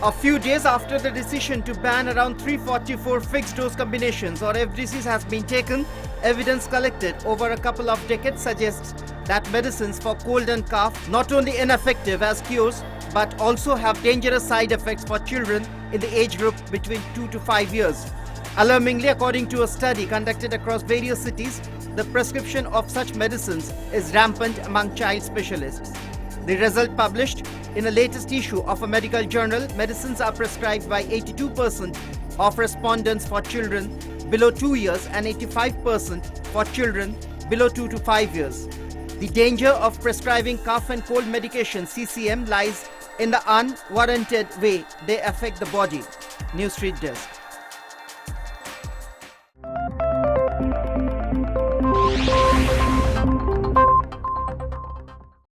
A few days after the decision to ban around 344 fixed-dose combinations or FDCs has been taken, evidence collected over a couple of decades suggests that medicines for cold and cough not only ineffective as cures but also have dangerous side effects for children in the age group between 2 to 5 years. Alarmingly, according to a study conducted across various cities, the prescription of such medicines is rampant among child specialists. The result published in the latest issue of a medical journal, medicines are prescribed by 82% of respondents for children below 2 years and 85% for children below 2 to 5 years. The danger of prescribing cough and cold medication CCM lies in the unwarranted way they affect the body. News Street Desk.